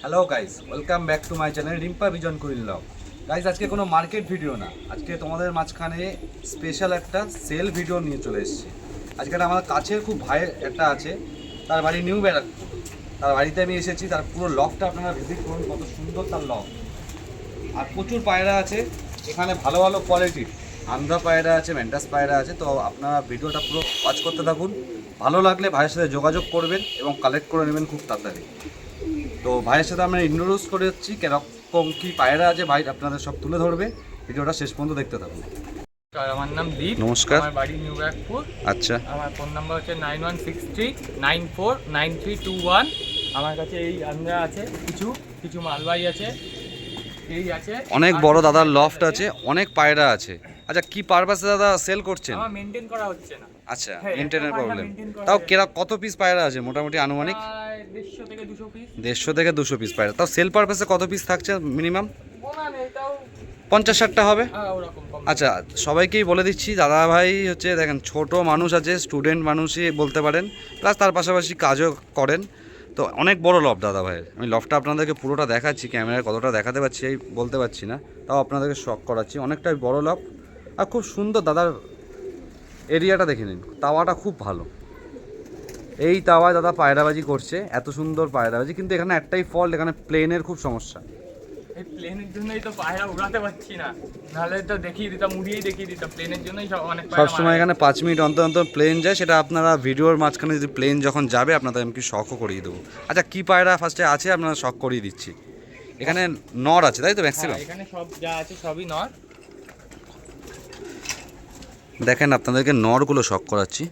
Hello guys, welcome back to my channel Rimpa vision কুইল blog. Guys, আজকে কোনো market video না, আজকে তোমাদের মাঝখানে স্পেশাল একটা সেল ভিডিও নিয়ে চলে এসেছি। আজকে আমার কাছের খুব ভাইয়ের একটা আছে, তার বাড়ি নিউ ব্যারাকপুর। তার বাড়িতে আমি এসেছি, তার পুরো লফটা আপনারা ভিজিট করুন, কত সুন্দর তার লফ। আর প্রচুর পায়রা আছে এখানে, ভালো ভালো কোয়ালিটির আন্ধ্রা পায়রা আছে, ম্যান্টাস পায়রা আছে। তো আপনারা ভিডিওটা পুরো ওয়াচ করতে থাকুন, ভালো লাগলে ভাইয়ের সাথে যোগাযোগ করবেন এবং কালেক্ট করে নেবেন খুব তাড়াতাড়ি। তো ভাইয়ের সাথে আমরা ইন্ট্রোডিউস করে যাচ্ছি, কিরকম কী পায়রা আছে ভাই আপনাদের সব তুলে ধরবে। ভিডিওটা শেষ পর্যন্ত দেখতে থাকুন। আমার নাম দীপ। নমস্কার। আমার বাড়ি নিউ ব্যারাকপুর। আচ্ছা, আমার ফোন নাম্বার হচ্ছে 9163949321। আমার কাছে এই আন্দ্রা আছে, কিছু কিছু মালবাই আছে, এই আছে। অনেক বড় দাদার লফট আছে, অনেক পায়রা আছে। আচ্ছা, কি পারপাসে দাদা সেল করছেন? আমার মেনটেন করা হচ্ছে না। আচ্ছা, হ্যাঁ, মেনটেনের একটা প্রবলেম। maintain করা তাও যায়। কত পিস পায়রা আছে মোটামুটি আনুমানিক? 150 থেকে 200 পিস। 150 থেকে 200 পিস পায়রা। তাও সেল পারপাসে কত পিস থাকছে মিনিমাম? বোনা নেই তাও 50-60টা হবে। ওরকম কম। আচ্ছা, সবাইকেই বলে দিচ্ছি, দাদা ভাই হচ্ছে দেখেন ছোট মানুষ আছে, স্টুডেন্ট মানুষই বলতে পারেন, প্লাস তার পাশাপাশি কাজও করেন। তো অনেক বড় লফট দাদা ভাইয়ের। আমি লফটটা আপনাদেরকে পুরোটা দেখাচ্ছি, ক্যামেরায় কতটা দেখাতে পারছি এই বলতে পারছি না, তাও আপনাদেরকে শক করাচ্ছি। অনেকটাই বড় লফট আর খুব সুন্দর। দাদার এরিয়াটা দেখে নিন, তাওয়াটা খুব ভালো। এই তাওয়ায় দাদা পায়রাবাজি করছে, এত সুন্দর পায়রাবাজি। কিন্তু এখানে একটাই ফল্ট, এখানে প্লেনের খুব সমস্যা। এই প্লেনের জন্যই তো পায়রা উড়াতে পারছি না, নাহলে তো দেখিয়ে দিতাম, উড়িয়েই দেখিয়ে দিতাম। প্লেনের জন্যই অনেক পায়রা সবসময় এখানে 5 মিনিট অন্তর অন্তর প্লেন যায়, সেটা আপনারা ভিডিওর মাঝখানে যদি প্লেন যখন যাবে আপনাদের আমি কি শখও করিয়ে দেবো। আচ্ছা, কি পায়রা ফার্স্টে আছে আপনারা শখ করিয়ে দিচ্ছি। এখানে নর আছে তাই তো ম্যাক্সিমাম? এখানে সব যা আছে সবই নর। দেখেন আপনাদেরকে নরগুলো শখ করাচ্ছি।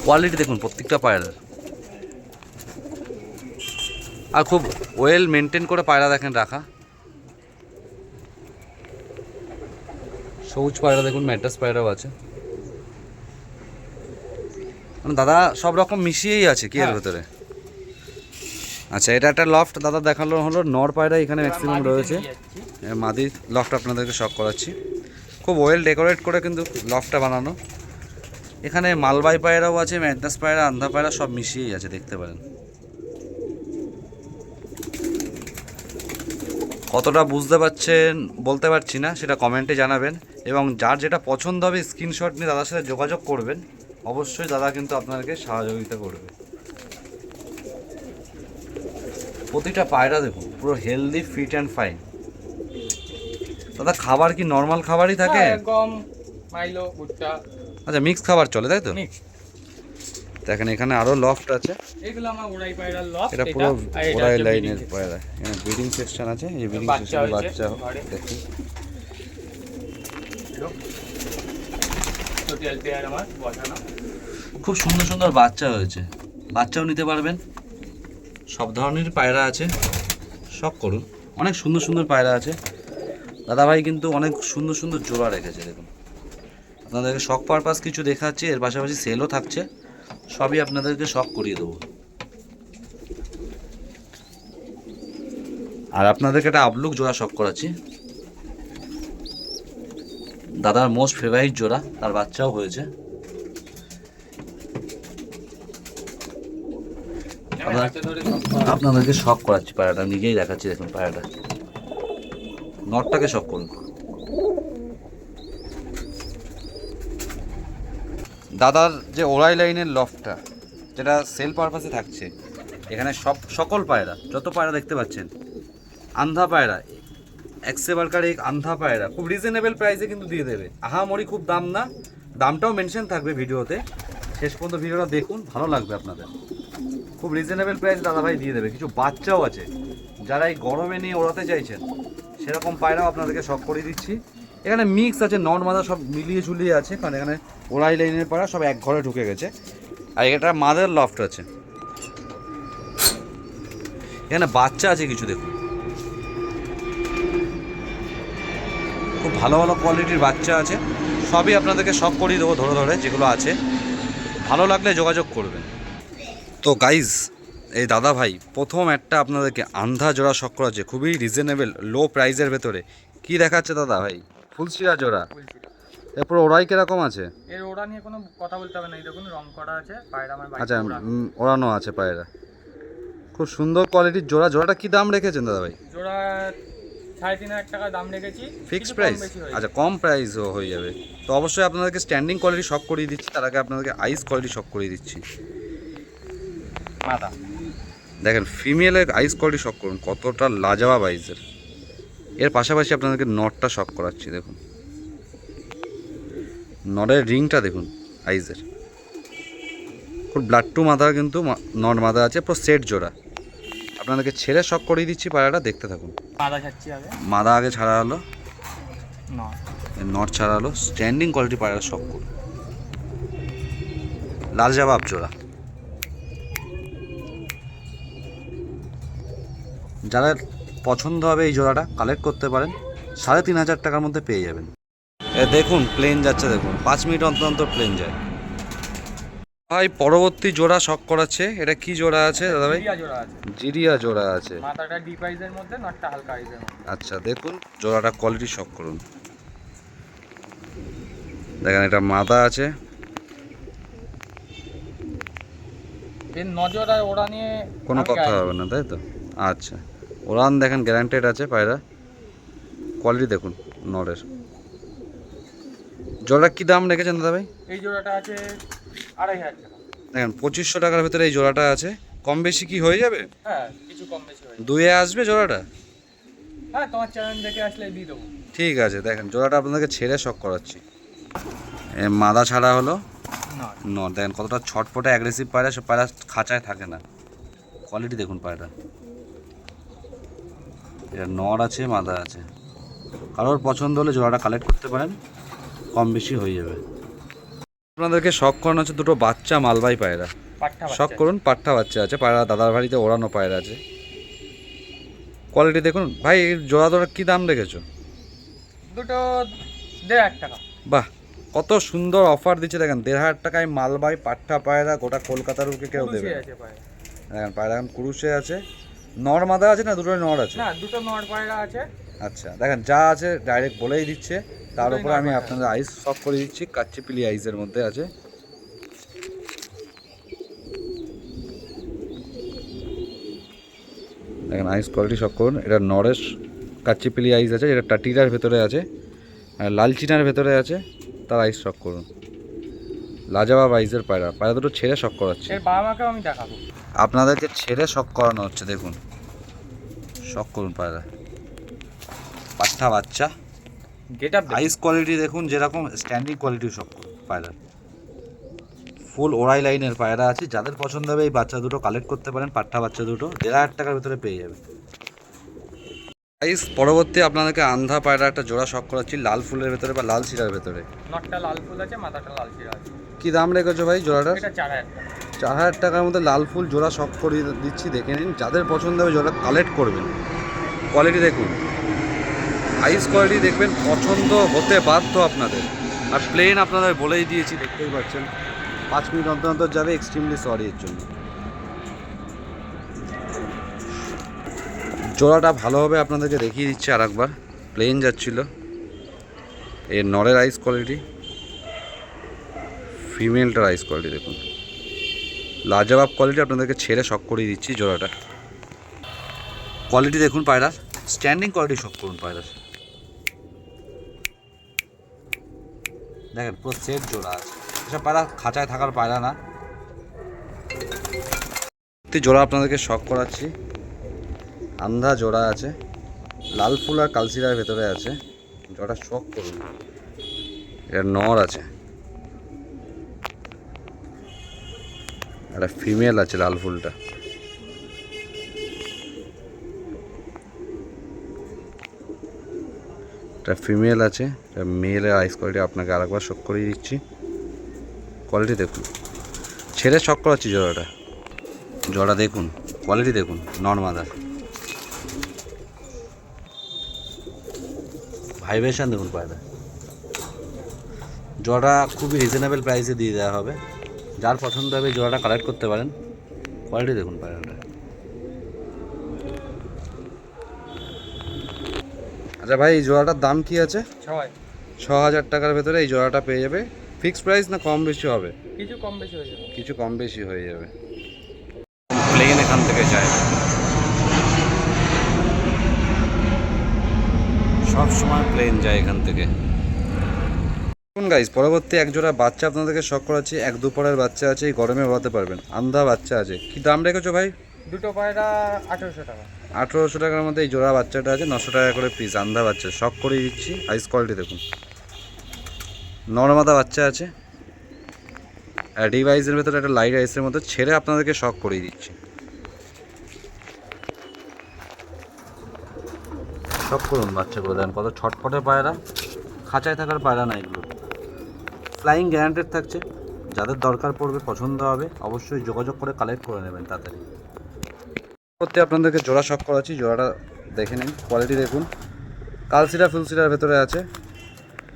কোয়ালিটি দেখুন প্রত্যেকটা পায়রার, আর খুব ওয়েল মেনটেন করে পায়রা দেখেন রাখা। সবুজ পায়রা দেখুন, ম্যাড্রাস পায়রাও আছে। মানে দাদা সব রকম মিশিয়েই আছে কি এর ভেতরে। আচ্ছা, এটা একটা লফট দাদা দেখালো হলো, নর পায়রা এখানে ম্যাক্সিমাম রয়েছে। মাদির লফট আপনাদেরকে শখ করাচ্ছি, খুব ওয়েল ডেকোরেট করে কিন্তু লফটটা বানানো। এখানে মালবাই পায়রাও আছে, ম্যাড্রাস পায়রা, আন্ধা পায়রা সব মিশিয়েই আছে, দেখতে পারেন। কতটা বুঝতে পারছেন বলতে পারছি না, সেটা কমেন্টে জানাবেন। এবং যার যেটা পছন্দ হবে স্ক্রিনশট নিয়ে দাদার সাথে যোগাযোগ করবেন, অবশ্যই দাদা কিন্তু আপনাদেরকে সহযোগিতা করবে। প্রতিটা পায়রা দেখুন পুরো হেলদি, ফিট অ্যান্ড ফাইন। দাদা খাবার কি নর্মাল খাবারই থাকে? গম, মাইলো, ভুট্টা। আচ্ছা, মিক্স খাবার চলে তাই তো? মিক্স। দেখেন এখানে আরো লফট আছে। এগুলো আমার ওড়াই পায়রার লফট। এটা পুরো ওড়াই লাইনের পায়রা। এখানে ব্রিডিং সেকশন আছে, এই ব্রিডিং সেকশনে বাচ্চা দেখুন। টোটাল পেয়ার আমার বসানো। খুব সুন্দর সুন্দর বাচ্চা হয়েছে, বাচ্চাও নিতে পারবেন। সব ধরনের পায়রা আছে, শখ করুন। অনেক সুন্দর সুন্দর পায়রা আছে। দাদাভাই কিন্তু অনেক সুন্দর সুন্দর জোড়া রেখেছে দেখুন। আপনাদেরকে শখ পারপাস কিছু দেখাচ্ছি, এর পাশাপাশি সেলও থাকছে, সবই আপনাদেরকে শখ করিয়ে দেবো। আর আপনাদেরকে একটা আবলুক জোড়া শখ করাচ্ছি, দাদার মোস্ট ফেভারিট জোড়া, তার বাচ্চাও হয়েছে। আপনাদেরকে শখ করাচ্ছি পায়রাটা, নিজেই দেখাচ্ছি দেখুন পায়রাটা। নটটাকে শখ করুন। দাদার যে ওড়াই লাইনের লফটটা, যেটা সেল পারপাসে থাকছে, এখানে সকল পায়রা, যত পায়রা দেখতে পাচ্ছেন, আন্ধা পায়রা, একসেবারকার এক আন্ধা পায়রা খুব রিজনেবল প্রাইসে কিন্তু দিয়ে দেবে। আহামরি খুব দাম না, দামটাও মেনশন থাকবে ভিডিওতে, শেষ পর্যন্ত ভিডিওটা দেখুন, ভালো লাগবে আপনাদের। খুব রিজনেবল প্রাইস দাদাভাই দিয়ে দেবে। কিছু বাচ্চাও আছে, যারা এই গরমে নিয়ে ওড়াতে চাইছেন সেরকম পায়রাও আপনাদেরকে শখ করে দিচ্ছি। এখানে মিক্স আছে, নন মাদা সব মিলিয়ে ঝুলিয়ে আছে, কারণ এখানে ওড়াই লাইনের পায়রা সব এক ঘরে ঢুকে গেছে। আর এটা মাদার লফট আছে, এখানে বাচ্চা আছে কিছু দেখুন, খুব ভালো ভালো কোয়ালিটির বাচ্চা আছে। সবই আপনাদেরকে শখ করিয়ে দেবো ধরে ধরে, যেগুলো আছে ভালো লাগলে যোগাযোগ করবেন। তো গাইজ, এই দাদা ভাই প্রথম একটা আপনাদেরকে আন্ধা জোড়া শখ করা আছে, খুবই রিজনেবল লো প্রাইসের ভেতরে। কি দেখাচ্ছে দাদা ভাই? ফুলশিরা জোড়া। এরপর ওরাই কিরকম আছে? এর ওড়া নিয়ে কোনো কথা বলতে হবে না, এই দেখুন রং করা আছে, পায়রা আমার আচ্ছা, বাড়িতে ওড়া। ওড়ানো আছে পায়রা। খুব সুন্দর কোয়ালিটির জোড়া। জোড়াটা কি দাম রেখেছেন দাদা ভাই? জোড়া 3,500 টাকা দাম রেখেছি। ফিক্সড কিছু কম প্রাইস? বেশি হয়ে আচ্ছা, কম প্রাইসও হয়ে যাবে। তো অবশ্যই আপনাদেরকে স্ট্যান্ডিং কোয়ালিটি শক করিয়ে দিচ্ছি, তার আগে আপনাদেরকে আইস কোয়ালিটি শক করিয়ে দিচ্ছি। মাদা। দেখেন ফিমেলের আইস কোয়ালিটি শক করুন, কতটা লাজবাব আইসের। এর পাশাপাশি আপনাদেরকে নটটা শক করাচ্ছি। দেখুন নটের রিংটা দেখুন আইসের, খুব ব্লাড টু মাথা, কিন্তু নট মাথা আছে, পুরো সেট জোড়া। আপনাদেরকে ছেড়ে শক করিয়ে দিচ্ছি, পায়রাটা দেখতে থাকুন। মাদা ছাড়ছি আগে। মাদা আগে ছাড়া হলো, না নট ছাড়া হলো। স্ট্যান্ডিং কোয়ালিটি পায়রা শক করুন, লালজবাব জোড়া। যারা পছন্দ হবে এই জোড়াটা কালেক্ট করতে পারেন, 3,500 টাকার মধ্যে পেয়ে যাবেন। দেখুন প্লেন যাচ্ছে, দেখুন 5 মিনিট অন্তর অন্তর প্লেন যায়। ভাই পরবর্তী জোড়া শক করাচ্ছে, এটা কি জোড়া আছে দাদা ভাই? জিরিয়া জোড়া আছে। জিরিয়া জোড়া আছে। মাথাটা ডিপ আইজের মধ্যে, নটটা হালকা আইজের মধ্যে। আচ্ছা দেখুন জোড়াটা কোয়ালিটি শক করুন। দেখেন এটা মাদা আছে। এর নজর আর ওড়া নিয়ে কোনো আমি কথা গাই- হবে না, তাই তো? আচ্ছা, ওরান দেখেন গ্যারান্টেড আছে পায়রা। কোয়ালিটি দেখুন নরের। জোড়া কি দাম রেখেছেন দাদা ভাই? এই জোড়াটা আছে 2,500 টাকা। দেখেন 2500 টাকার ভিতরে এই জোড়াটা আছে। কম বেশি কি হয়ে যাবে? হ্যাঁ, কিছু কম বেশি হয়ে যাবে। দুয়ে আসবে জোড়াটা? হ্যাঁ, তোমার চ্যানেল দেখে আসলে দিয়ে দেবো। ঠিক আছে, দেখেন জোড়াটা আপনাদেরকে ছেড়ে শক করাচ্ছি। মাদা ছাড়া হলো না নর। দেখেন কতটা ছটপটে অ্যাগ্রেসিভ পায়রা, সব পায়রা খাঁচায় থাকে না। কোয়ালিটি দেখুন পায়রা। এটা নর আছে, মাদা আছে। কারোর পছন্দ হলে জোড়াটা কালেক্ট করতে পারেন, কম বেশি হয়ে যাবে। আপনাদেরকে শখ করানো হচ্ছে দুটো বাচ্চা মালবাই পায়রা। পাট্টা শখ করুন, পাট্টা বাচ্চা আছে পায়রা, দাদার বাড়িতে ওড়ানো পায়রা আছে। কোয়ালিটি দেখুন ভাই। এই জোড়া জোড়া কী দাম রেখেছো? দুটো 1,500 টাকা। বাহ, কত সুন্দর অফার দিচ্ছে। দেখেন 1,500 টাকায় মালবাই পাট্টা পায়রা, গোটা কলকাতার বুকে কেউ দেবে কুরুশে না। আছে পায়রা। দেখেন পায়রা এখন কুরুশে আছে। নর মাদা আছে না? দুটোই নর আছে? না, দুটো নর পায়রা আছে। আচ্ছা দেখেন যা আছে ডাইরেক্ট বলেই দিচ্ছে। তার দুটোই উপরে নর আমি পায়রা। আপনাদের আইস সফট করে দিচ্ছি, কাচ্চিপিলি আইসের মধ্যে আছে। দেখেন আইস কোয়ালিটি সব করুন। এটা নরেশ কাচ্চিপিলি আইস আছে, যেটা টাটিরার ভেতরে আছে, আর লাল চিনার ভেতরে আছে। তার আইস শক করুন, লাজবাব আইসের পায়রা। পায়রা দুটো ছেড়ে শক করাচ্ছে। এর বাবা মাকেও আমি দেখাবো। আপনাদেরকে ছেড়ে শক করানো হচ্ছে। দেখুন শক করুন পায়রা, পাঠা বাচ্চা। গেটআপ আইস কোয়ালিটি দেখুন, যেরকম স্ট্যান্ডিং কোয়ালিটি শক করুন পায়রা। ফুল ওড়াই লাইনের পায়রা আছে। যাদের পছন্দ হবে এই বাচ্চা দুটো কালেক্ট করতে পারেন। পাঠা বাচ্চা দুটো 1,500 টাকার ভিতরে পেয়ে যাবে। আইস পরবর্তী আপনাদেরকে আন্ধা পায়রা একটা জোড়া শক করাচ্ছি, লাল ফুলের ভেতরে বা লাল শিরার ভেতরে। নটটা লাল ফুল আছে, মাথাটা লাল শিরা আছে। কি দাম রেখেছো ভাই জোড়াটার? এটা 4,000 টাকা। 4,000 টাকার মধ্যে লাল ফুল জোড়া শক করিয়ে দিচ্ছি, দেখে নিন। যাদের পছন্দ হবে জোড়া কালেক্ট করবেন। কোয়ালিটি দেখুন, আইস কোয়ালিটি দেখবেন, পছন্দ হতে বাধ্য আপনাদের। আর প্লেন আপনাদের বলেই দিয়েছি, দেখতেই পাচ্ছেন 5 মিনিট অন্তর অন্তর যাবে। এক্সট্রিমলি সরি এর জন্য। জোড়াটা ভালোভাবে আপনাদেরকে দেখিয়ে দিচ্ছে আর একবার। প্লেন যাচ্ছিল। এর নরের আইস কোয়ালিটি, ফিমেলটার আইস কোয়ালিটি দেখুন, লাজবাব কোয়ালিটি। আপনাদেরকে ছেড়ে শক করিয়ে দিচ্ছি জোড়াটা। কোয়ালিটি দেখুন পায়রার, স্ট্যান্ডিং কোয়ালিটি শক করুন পায়রার। দেখেন পুরো সেট জোড়া আছে। এসব পায়রা খাঁচায় থাকার পায়রা না। জোড়া আপনাদেরকে শক করাচ্ছি। আন্ধা জোড়া আছে, লাল ফুল আর কালসিরার ভেতরে আছে। জোড়া শক করুন। এটা নর আছে, একটা ফিমেল আছে লাল ফুলটা। একটা ফিমেল আছে, এটা মেলের আইস কোয়ালিটি আপনাকে আরেকবার শক করিয়ে দিচ্ছি। কোয়ালিটি দেখুন, ছেড়ে শক করাচ্ছি জোড়াটা। জোড়া দেখুন, কোয়ালিটি দেখুন, নর মাদার। ভাইব্রেশন দেখুন পায়রা। জোড়াটা খুবই রিজনেবল প্রাইসে দিয়ে দেওয়া হবে। যার পছন্দ হবে জোড়াটা কালেক্ট করতে পারেন। কোয়ালিটি দেখুন পায়রাটা। আচ্ছা ভাই এই জোড়াটার দাম কি আছে? 6 6,000 টাকার ভেতরে এই জোড়াটা পেয়ে যাবে। ফিক্সড প্রাইস না কম বেশি হবে? কিছু কম বেশি হয়ে যাবে। কিছু কম বেশি হয়ে যাবে। প্লেন এখান থেকে যায়, সব সময় প্লেন যায় এখান থেকে। গাইস পরবর্তী এক জোড়া বাচ্চা আপনাদেরকে শখ করাচ্ছি। 1-2 পরের বাচ্চা আছে, এই গরমে উড়াতে পারবেন। আন্ধা বাচ্চা আছে। কি দাম রেখেছো ভাই? দুটো পায়রা 1800 টাকা। 1800 টাকার মধ্যে এই জোড়া বাচ্চাটা আছে। 900 টাকা করে পিস। আন্ধা বাচ্চা শখ করে দিচ্ছি। আইস কোয়ালিটি দেখুন, নরমাদা বাচ্চা আছে। আর ডিভাইসের ভেতরে একটা লাইট আইসের মধ্যে ছেড়ে আপনাদেরকে শখ করিয়ে দিচ্ছি। শখ করুন বাচ্চাগুলো, দেন কত ছটফটে পায়রা, খাঁচায় থাকার পায়রা না এগুলো। ফ্লাইং গ্যারান্টেড থাকছে। যাদের দরকার পড়বে, পছন্দ হবে, অবশ্যই যোগাযোগ করে কালেক্ট করে নেবেন তাড়াতাড়ি। করতে আপনাদেরকে জোড়া শখ করাচ্ছি। জোড়াটা দেখে নিন, কোয়ালিটি দেখুন। কালসিরা ফুলসিরার ভেতরে আছে।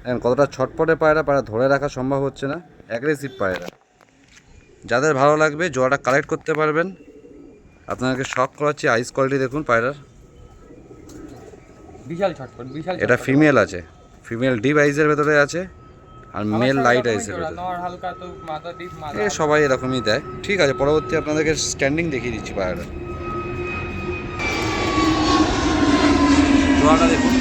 এখন কতটা ছটপটে পায়রা, পায়রা ধরে রাখা সম্ভব হচ্ছে না, অ্যাগ্রেসিভ পায়রা। যাদের ভালো লাগবে জোড়াটা কালেক্ট করতে পারবেন। আপনাদেরকে শখ করাচ্ছি। আইস কোয়ালিটি দেখুন পায়রার, বিশাল ছটফট, বিশাল। এটা ফিমেল আছে, ফিমেল ডিপ আইসের ভেতরে আছে আর মেল লাইট আইসের ভেতরে। নর হালকা তো মাথা ডিপ মাথা। এ সবাই এরকমই দেয়। ঠিক আছে, পরবর্তী আপনাদেরকে স্ট্যান্ডিং দেখিয়ে দিচ্ছি পায়রাটা। জোড়াটা দেখুন,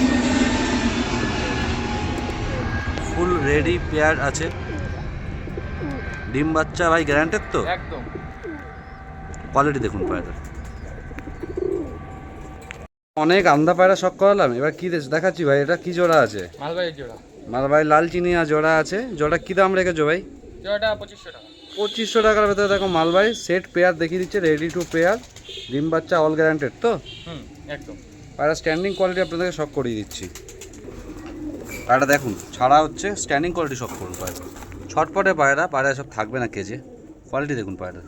ফুল রেডি পেয়ার আছে। ডিম বাচ্চা ভাই গ্যারান্টেড তো? একদম। কোয়ালিটি দেখুন পায়রাটার। অনেক আন্ধা পায়রা শখ করালাম, এবার কি দেখাচ্ছি ভাই। এটা কি জোড়া আছে? মালবাহী জোড়া। মালবাহী লাল চিনিয়া জোড়া আছে। জোড়া কি দাম রেখেছো ভাই? জোড়াটা 2500 টাকা। 2500 টাকার ভেতরে দেখো মালবাহী সেট পেয়ার দেখিয়ে দিচ্ছে, রেডি টু পেয়ার। ডিম বাচ্চা অল গ্যারান্টেড তো? একদম। পায়রা স্ট্যান্ডিং কোয়ালিটি আপনাদেরকে শখ করিয়ে দিচ্ছি। পায়রাটা দেখুন, ছাড়া হচ্ছে, স্ট্যান্ডিং কোয়ালিটি শখ করুন পায়রা। ছটপটে পায়রা, পায়রা সব থাকবে না কেজে। কোয়ালিটি দেখুন পায়রা,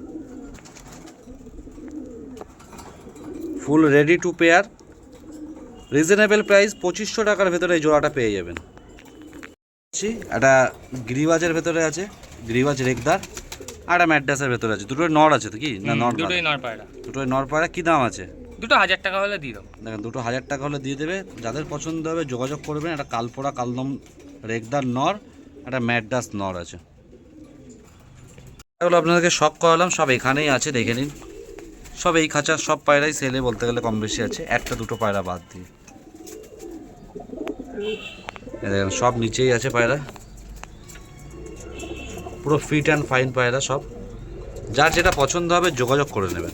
full ready to pair. Reasonable price 2500 টাকার ভেতরে এই জোড়াটা পেয়ে যাবেন। একটা গ্রিবাজের ভেতরে আছে, গ্রিবাজ রেগদার। আর একটা ম্যাডাসের ভেতরে আছে। দুটোই নর আছে তো? কি না নর? দুটোই নর পায়রা। দুটোই নর পায়রা। কি দাম আছে? দুটো 1000 টাকা হলে দিয়ে দাও। দেখেন, দুটো 1000 টাকা হলে দিয়ে দেবে। যাদের পছন্দ হবে যোগাযোগ করবেন। একটা কালপোড়া কালদম রেগদার নর, একটা ম্যাডাস নর আছে। এগুলো আপনাদেরকে শখ করালাম, সব এখানেই আছে, দেখে নিন। সব এই খাঁচার সব পায়রাই সেলে বলতে গেলে কম বেশি আছে, একটা দুটো পায়রা বাদ দিয়ে। দেখেন সব নিচেই আছে পায়রা, পুরো ফিট অ্যান্ড ফাইন পায়রা সব। যার যেটা পছন্দ হবে যোগাযোগ করে নেবেন।